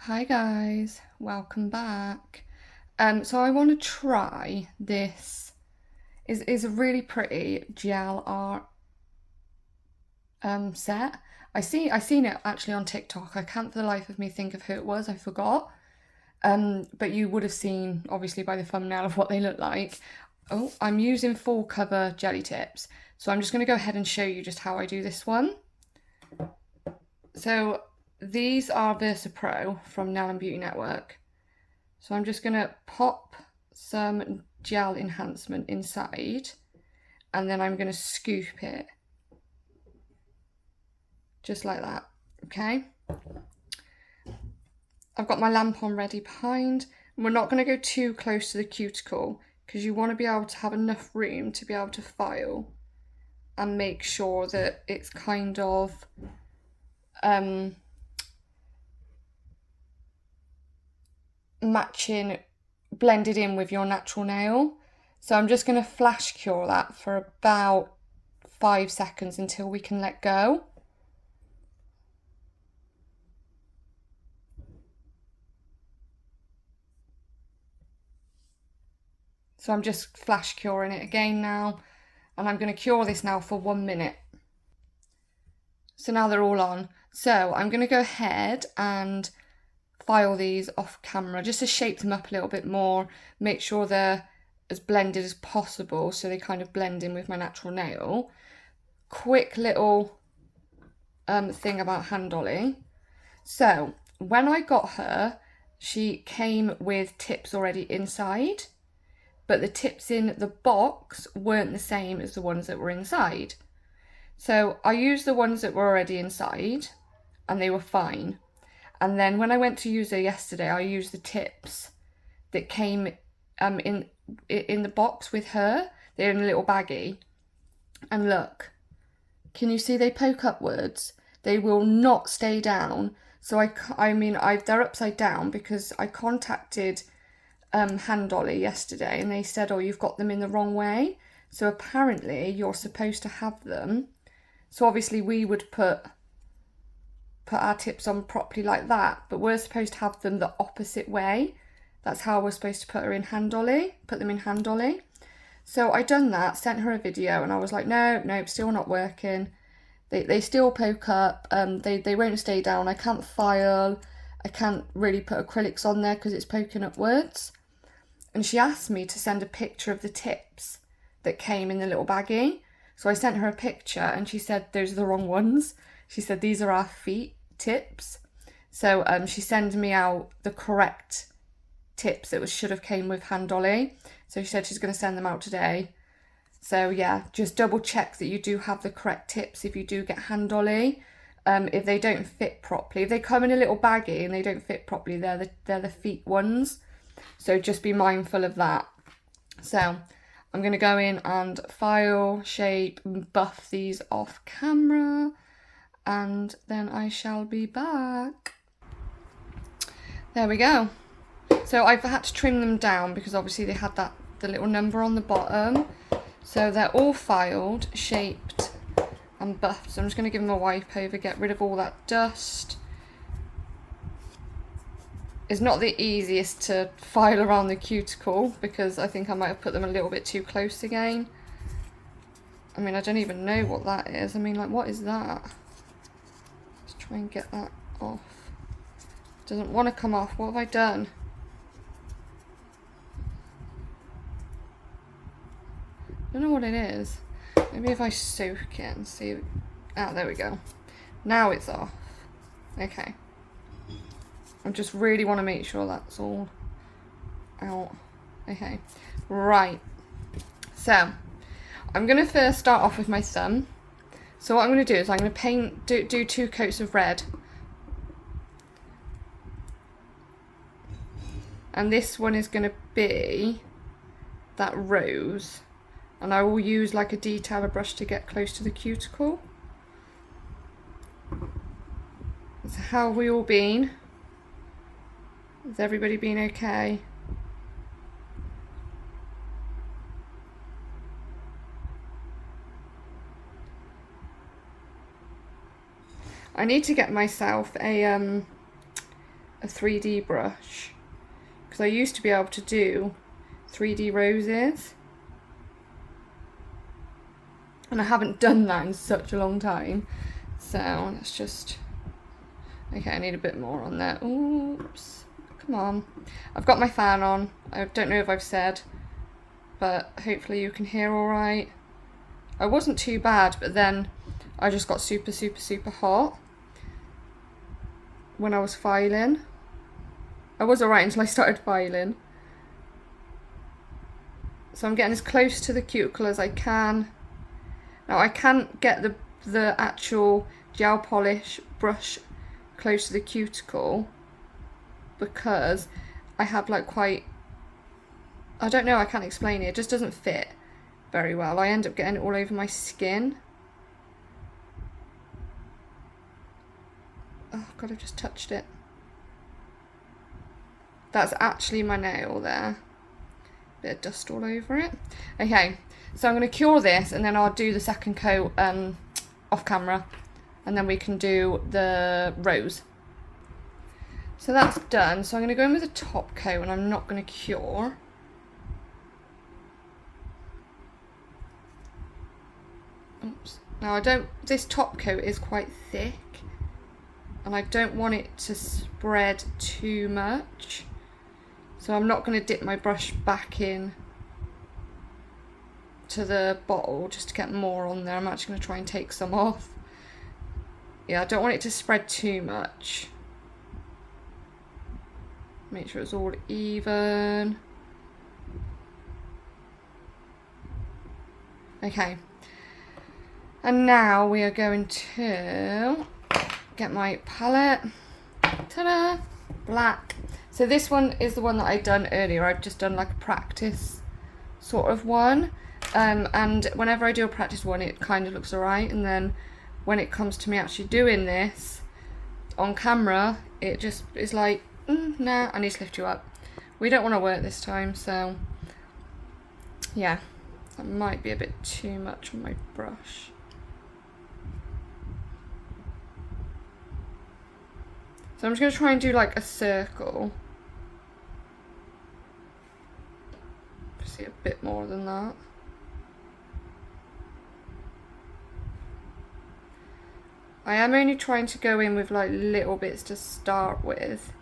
Hi guys, welcome back. So I want to try this. Is a really pretty gel art set. I seen it actually on TikTok. I can't for the life of me think of who it was. I forgot. But you would have seen obviously by the thumbnail of what they look like. Oh, I'm using full cover jelly tips. So I'm just going to go ahead and show you just how I do this one. So these are Versa Pro from Nail and Beauty Network. So I'm just going to pop some gel enhancement inside and then I'm going to scoop it just like that. Okay, I've got my lamp on ready behind. We're not going to go too close to the cuticle because you want to be able to have enough room to be able to file and make sure that it's kind of matching, blended in with your natural nail. So I'm just going to flash cure that for about 5 seconds until we can let go. So I'm just flash curing it again now, and I'm going to cure this now for 1 minute. So now they're all on. So I'm going to go ahead and file these off camera just to shape them up a little bit more, make sure they're as blended as possible so they kind of blend in with my natural nail. Quick little thing about hand dolly. So when I got her, she came with tips already inside, but the tips in the box weren't the same as the ones that were inside. So I used the ones that were already inside and they were fine. And then when I went to use her yesterday, I used the tips that came in the box with her. They're in a little baggie. And look, can you see they poke upwards? They will not stay down. So they're upside down because I contacted Hand Dolly yesterday and they said, oh, you've got them in the wrong way. So apparently you're supposed to have them. So obviously we would put our tips on properly like that, but we're supposed to have them the opposite way. That's how we're supposed to put them in Hand Dolly. So I done that, sent her a video, and I was like, no, still not working. They still poke up, they won't stay down. I can't file, I can't really put acrylics on there because it's poking upwards. And she asked me to send a picture of the tips that came in the little baggie. So I sent her a picture and she said, those are the wrong ones. She said, these are our feet tips. So she sent me out the correct tips that should have came with Hand Dolly. So she said she's going to send them out today. So yeah, just double check that you do have the correct tips if you do get Hand Dolly. If they don't fit properly, if they come in a little baggie and they don't fit properly, they're the feet ones. So just be mindful of that. So I'm going to go in and file, shape, and buff these off camera, and then I shall be back. There we go. So I've had to trim them down because obviously they had the little number on the bottom. So they're all filed, shaped and buffed. So I'm just going to give them a wipe over, get rid of all that dust. It's not the easiest to file around the cuticle because I think I might have put them a little bit too close again. I mean, I don't even know what that is. I mean, like, what is that? Let's try and get that off. Doesn't want to come off. What have I done? I don't know what it is. Maybe if I soak it and see. Ah, there we go. Now it's off. Okay. I just really want to make sure that's all out. Okay. Right. So, I'm going to first start off with my thumb. So what I'm going to do is I'm going to do 2 coats of red. And this one is going to be that rose. And I will use like a detailer brush to get close to the cuticle. So how have we all been? Has everybody been okay? I need to get myself a a 3D brush, because I used to be able to do 3D roses, and I haven't done that in such a long time. So let's just, okay, I need a bit more on there. Oops, come on. I've got my fan on. I don't know if I've said, but hopefully you can hear all right. I wasn't too bad, but then I just got super, super, super hot when I was filing. I was alright until I started filing. So I'm getting as close to the cuticle as I can. Now I can't get the actual gel polish brush close to the cuticle because I have like quite, I don't know, I can't explain it. It just doesn't fit very well. I end up getting it all over my skin. Oh God, I just touched it. That's actually my nail there. Bit of dust all over it. Okay, so I'm going to cure this and then I'll do the second coat off camera, and then we can do the rose. So that's done. So I'm going to go in with a top coat and I'm not going to cure. Oops. Now this top coat is quite thick and I don't want it to spread too much. So I'm not going to dip my brush back in to the bottle just to get more on there. I'm actually going to try and take some off. Yeah, I don't want it to spread too much. Make sure it's all even. Okay. And now we are going to get my palette. Ta-da! Black. So this one is the one that I'd done earlier. I've just done like a practice sort of one. And whenever I do a practice one, it kind of looks alright. And then when it comes to me actually doing this on camera, it just is like, nah, I need to lift you up. We don't want to work this time, so yeah, that might be a bit too much on my brush. So I'm just going to try and do like a circle. See a bit more than that. I am only trying to go in with like little bits to start with,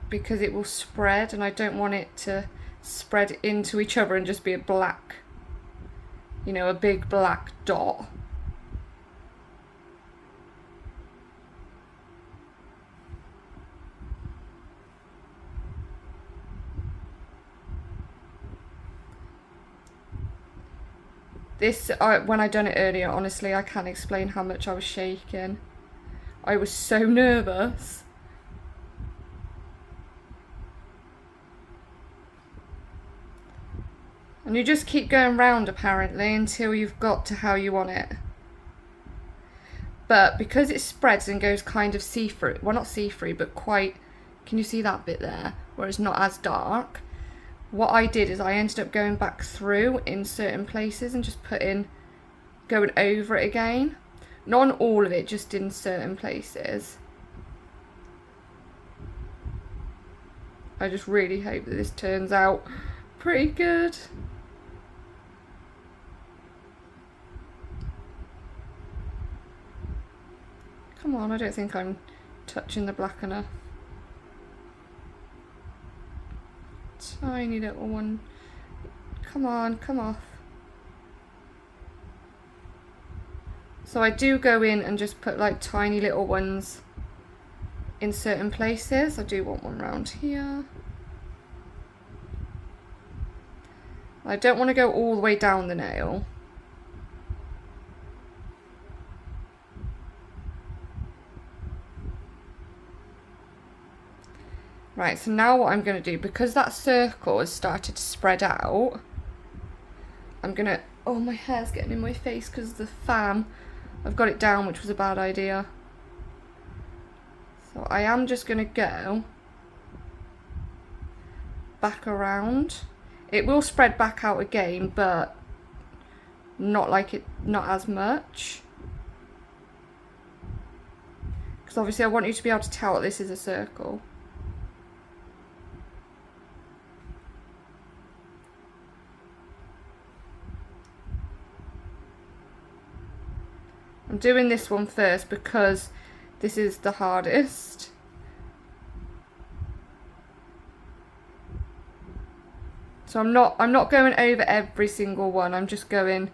because it will spread and I don't want it to spread into each other and just be a black, you know, a big black dot. This, when I done it earlier, honestly, I can't explain how much I was shaking. I was so nervous. And you just keep going round, apparently, until you've got to how you want it. But because it spreads and goes kind of see-through, well, not see-through, but quite, can you see that bit there? Where it's not as dark. What I did is I ended up going back through in certain places and just going over it again. Not on all of it, just in certain places. I just really hope that this turns out pretty good. Come on, I don't think I'm touching the black enough. Tiny little one. Come on, come off. So I do go in and just put like tiny little ones in certain places. I do want one round here. I don't want to go all the way down the nail. Right, so now what I'm going to do, because that circle has started to spread out, I'm going to, oh, my hair's getting in my face because of the fan. I've got it down, which was a bad idea. So I am just going to go back around. It will spread back out again, but not as much. because obviously I want you to be able to tell that this is a circle. I'm doing this one first because this is the hardest. So I'm not going over every single one, I'm just going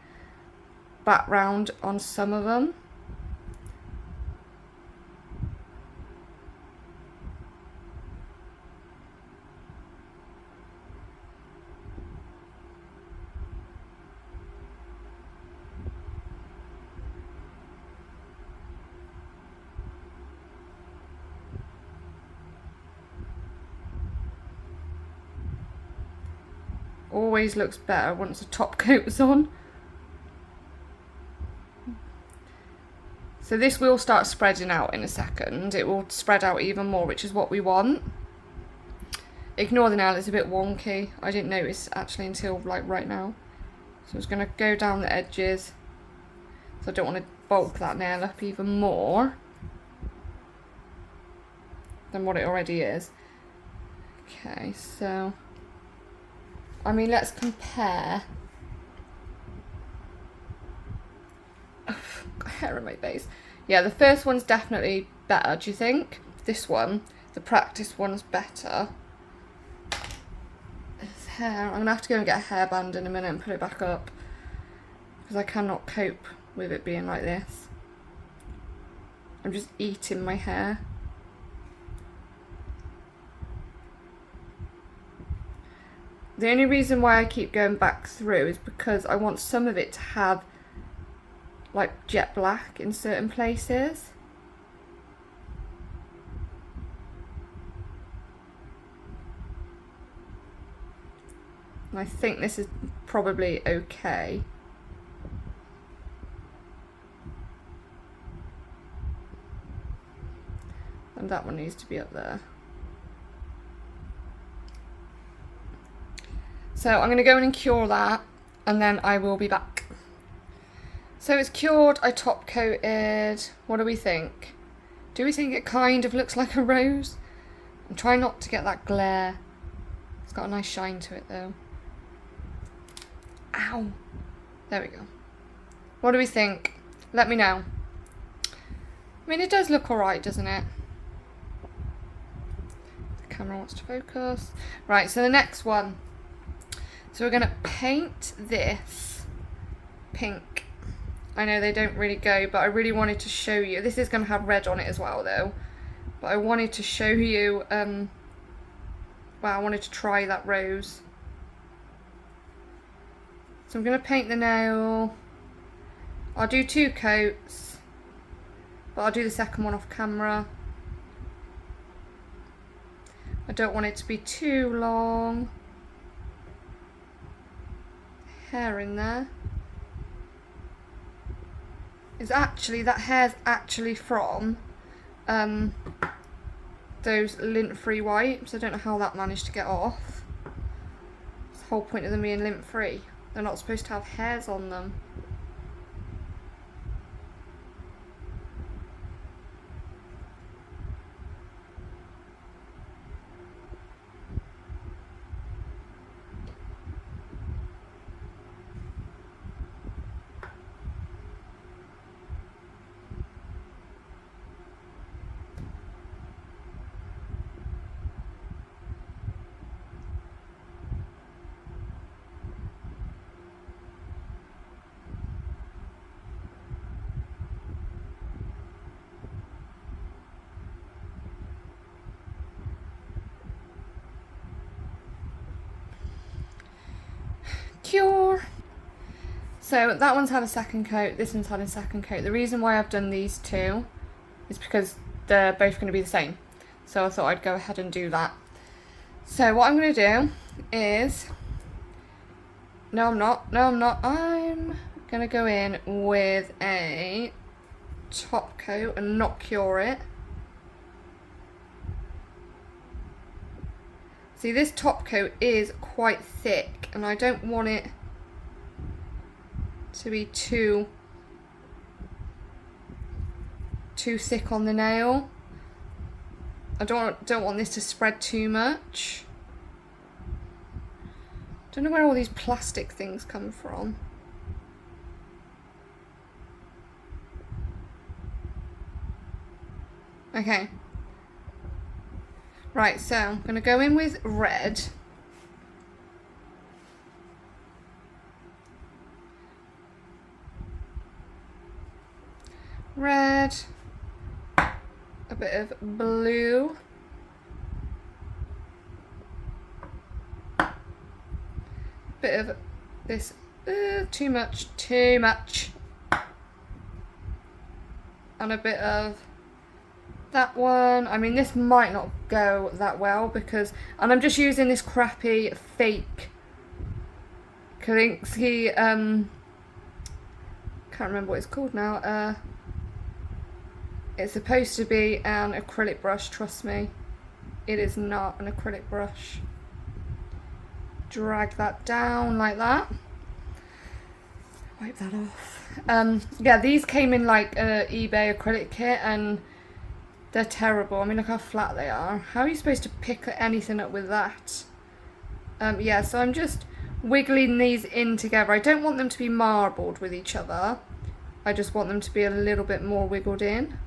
back round on some of them. Always looks better once the top coat is on. So this will start spreading out in a second. It will spread out even more, which is what we want. Ignore the nail, it's a bit wonky. I didn't notice actually until like right now. So I'm just going to go down the edges. So I don't want to bulk that nail up even more than what it already is. Okay, so I mean, let's compare. Got hair on my face. Yeah, the first one's definitely better, do you think? This one, the practice one's better. This hair, I'm going to have to go and get a hairband in a minute and put it back up, because I cannot cope with it being like this. I'm just eating my hair. The only reason why I keep going back through is because I want some of it to have like jet black in certain places. And I think this is probably okay. And that one needs to be up there. So I'm going to go in and cure that, and then I will be back. So it's cured, I top coated. What do we think? Do we think it kind of looks like a rose? I'm trying not to get that glare. It's got a nice shine to it though. Ow. There we go. What do we think? Let me know. I mean, it does look alright, doesn't it? The camera wants to focus. Right, so the next one. So we're going to paint this pink. I know they don't really go, but I really wanted to show you. This is going to have red on it as well though. But I wanted to show you, well, I wanted to try that rose. So I'm going to paint the nail. I'll do 2 coats, but I'll do the second one off camera. I don't want it to be too long. Hair in there. Is actually, that hair's actually from those lint-free wipes. I don't know how that managed to get off. It's the whole point of them being lint-free. They're not supposed to have hairs on them. Cure. So that one's had a second coat, this one's had a second coat. The reason why I've done these two is because they're both going to be the same. So I thought I'd go ahead and do that. So what I'm going to do is, I'm going to go in with a top coat and not cure it. See, this top coat is quite thick and I don't want it to be too too thick on the nail. I don't want this to spread too much. Don't know where all these plastic things come from. Okay. Right, so I'm going to go in with red. Red. A bit of blue. Bit of this. Too much. And a bit of that one. I mean, this might not go that well because, and I'm just using this crappy fake Kalinsky, can't remember what it's called now. It's supposed to be an acrylic brush, trust me. It is not an acrylic brush. Drag that down like that. Wipe that off. Yeah, these came in like an eBay acrylic kit and they're terrible. I mean, look how flat they are. How are you supposed to pick anything up with that? Yeah, so I'm just wiggling these in together. I don't want them to be marbled with each other. I just want them to be a little bit more wiggled in.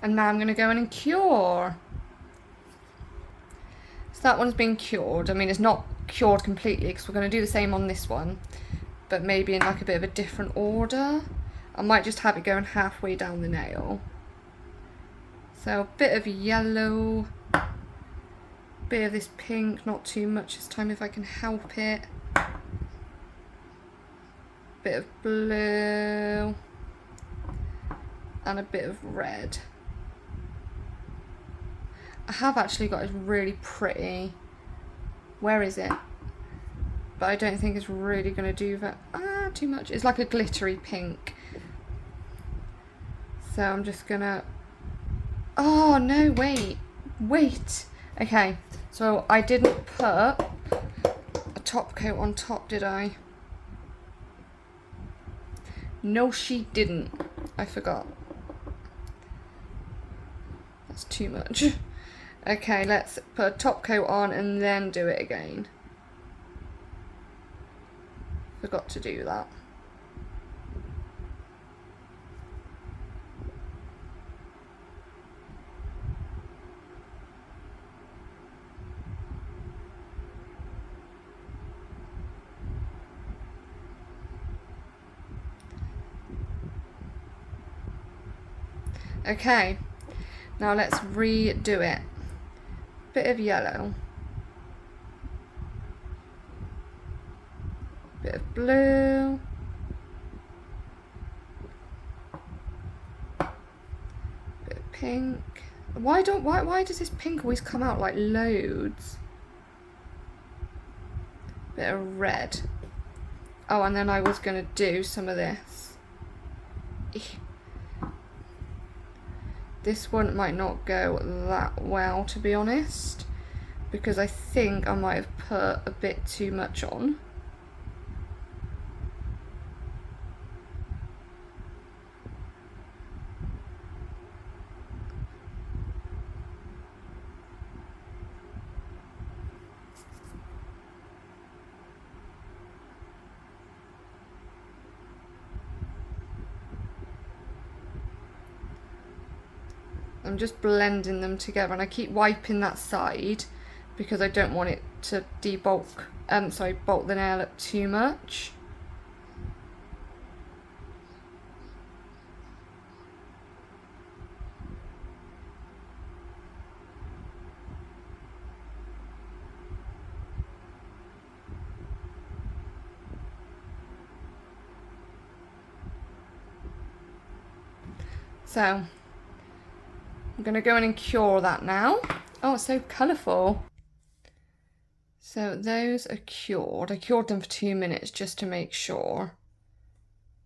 And now I'm going to go in and cure. So that one's been cured. I mean, it's not cured completely because we're going to do the same on this one, but maybe in like a bit of a different order. I might just have it going halfway down the nail. So a bit of yellow, bit of this pink, not too much this time if I can help it. Bit of blue and a bit of red. I have actually got a really pretty, where is it? But I don't think it's really going to do that. Too much. It's like a glittery pink. So I'm just going to, oh no, wait. Okay, so I didn't put a top coat on top, did I? No, she didn't. I forgot. That's too much. Okay, let's put a top coat on and then do it again. Forgot to do that. Okay, now let's redo it. Bit of yellow, bit of blue, bit of pink. Why does this pink always come out like loads? Bit of red. Oh, and then I was gonna do some of this. This one might not go that well, to be honest, because I think I might have put a bit too much on. I'm just blending them together and I keep wiping that side because I don't want it to bulk the nail up too much. So I'm going to go in and cure that now. Oh, it's so colourful. So those are cured. I cured them for 2 minutes just to make sure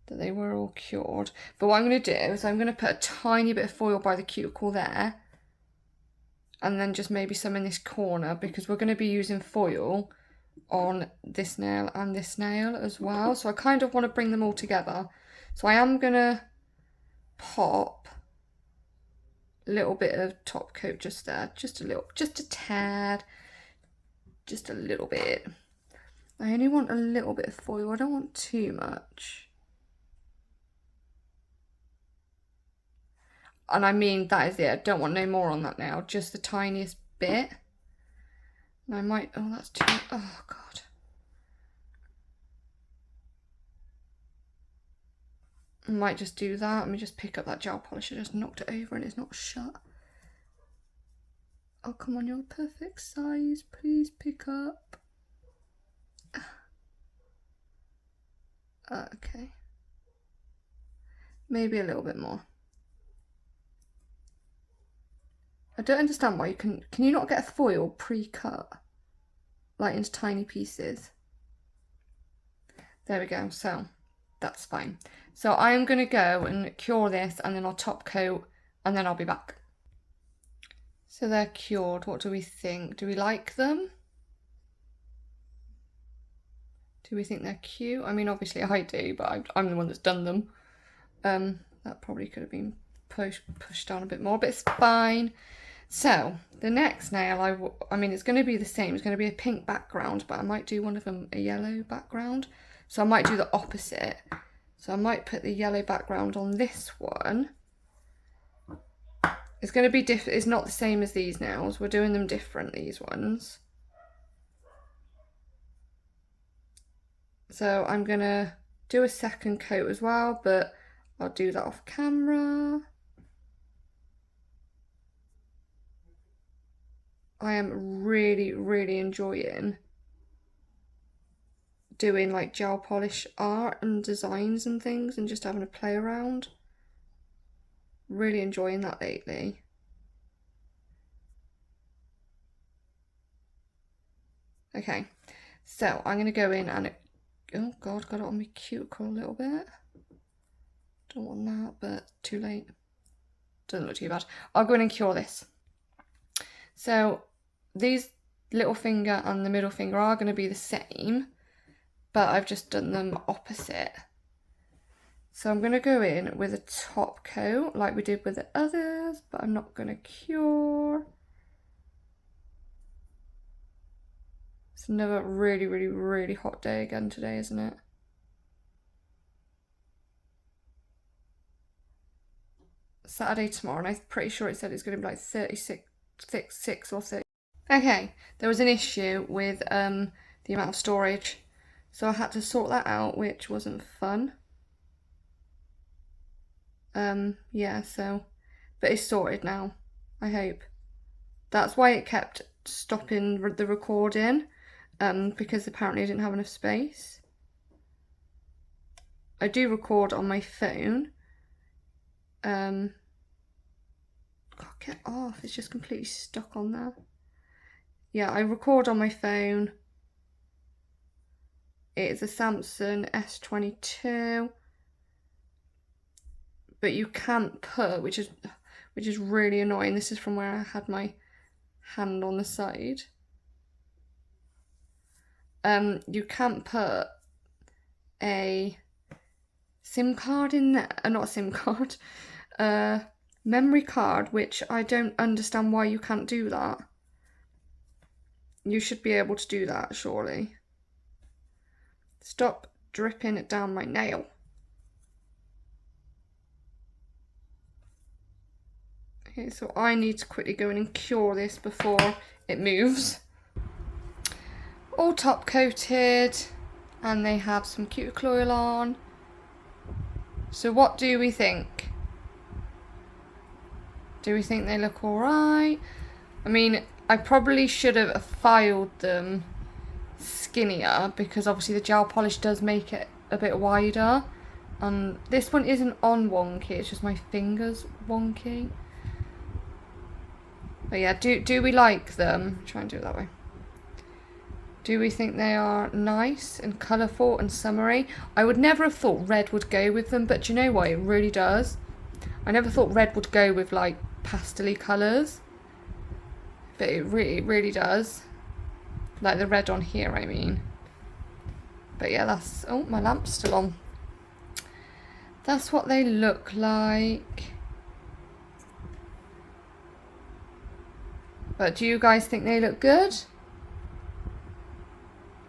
that they were all cured. But what I'm going to do is I'm going to put a tiny bit of foil by the cuticle there. And then just maybe some in this corner, because we're going to be using foil on this nail and this nail as well. So I kind of want to bring them all together. So I am going to pop a little bit of top coat just there. Just a little, just a tad. Just a little bit. I only want a little bit of foil. I don't want too much. And I mean, that is it. I don't want no more on that now. Just the tiniest bit. And I might, oh, that's too, oh God. I might just do that. Let me just pick up that gel polish. I just knocked it over and it's not shut. Oh, come on, you're the perfect size. Please pick up. Okay. Maybe a little bit more. I don't understand why you can you not get a foil pre-cut? Like into tiny pieces. There we go, so that's fine. So I am going to go and cure this and then I'll top coat and then I'll be back. So they're cured, what do we think? Do we like them? Do we think they're cute? I mean, obviously I do, but I'm the one that's done them. That probably could have been pushed down a bit more, but it's fine. So the next nail, I mean, it's going to be the same. It's going to be a pink background, but I might do one of them a yellow background. So I might do the opposite. So I might put the yellow background on this one. It's going to be different. It's not the same as these nails. We're doing them different, these ones. So I'm going to do a second coat as well, but I'll do that off camera. I am really, really enjoying doing like gel polish art and designs and things and just having a play around. Really enjoying that lately. Okay, so I'm going to go in and, oh God, got it on my cuticle a little bit. Don't want that, but too late. Doesn't look too bad. I'll go in and cure this. So these little finger and the middle finger are going to be the same, but I've just done them opposite. So I'm going to go in with a top coat like we did with the others, but I'm not going to cure. It's another really, really, really hot day again today, isn't it? Saturday tomorrow, and I'm pretty sure it said it's going to be like 36 or 30. Okay, there was an issue with the amount of storage, so I had to sort that out, which wasn't fun. Yeah, so, but it's sorted now, I hope. That's why it kept stopping the recording, because apparently I didn't have enough space. I do record on my phone. God, get off, it's just completely stuck on there. Yeah, I record on my phone. It is a Samsung S22. But you can't put, which is really annoying. This is from where I had my hand on the side. You can't put a SIM card in there, not a SIM card, memory card, which I don't understand why you can't do that. You should be able to do that, surely. Stop dripping it down my nail. Okay, so I need to quickly go in and cure this before it moves. All top coated, and they have some cuticle oil on. So what do we think? Do we think they look alright? I mean, I probably should have filed them skinnier because obviously the gel polish does make it a bit wider. And this one isn't on wonky, it's just my fingers wonky. But yeah, do we like them? Try and do it that way. Do we think they are nice and colourful and summery? I would never have thought red would go with them, but do you know what? It really does. I never thought red would go with like pastel-y colours, but it really does. Like the red on here, I mean. But yeah, that's... Oh, my lamp's still on. That's what they look like. But do you guys think they look good?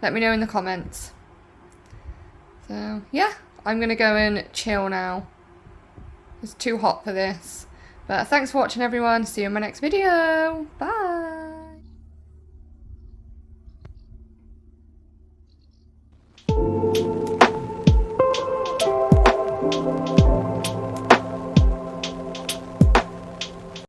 Let me know in the comments. So, yeah, I'm going to go and chill now. It's too hot for this. But thanks for watching, everyone. See you in my next video. Bye.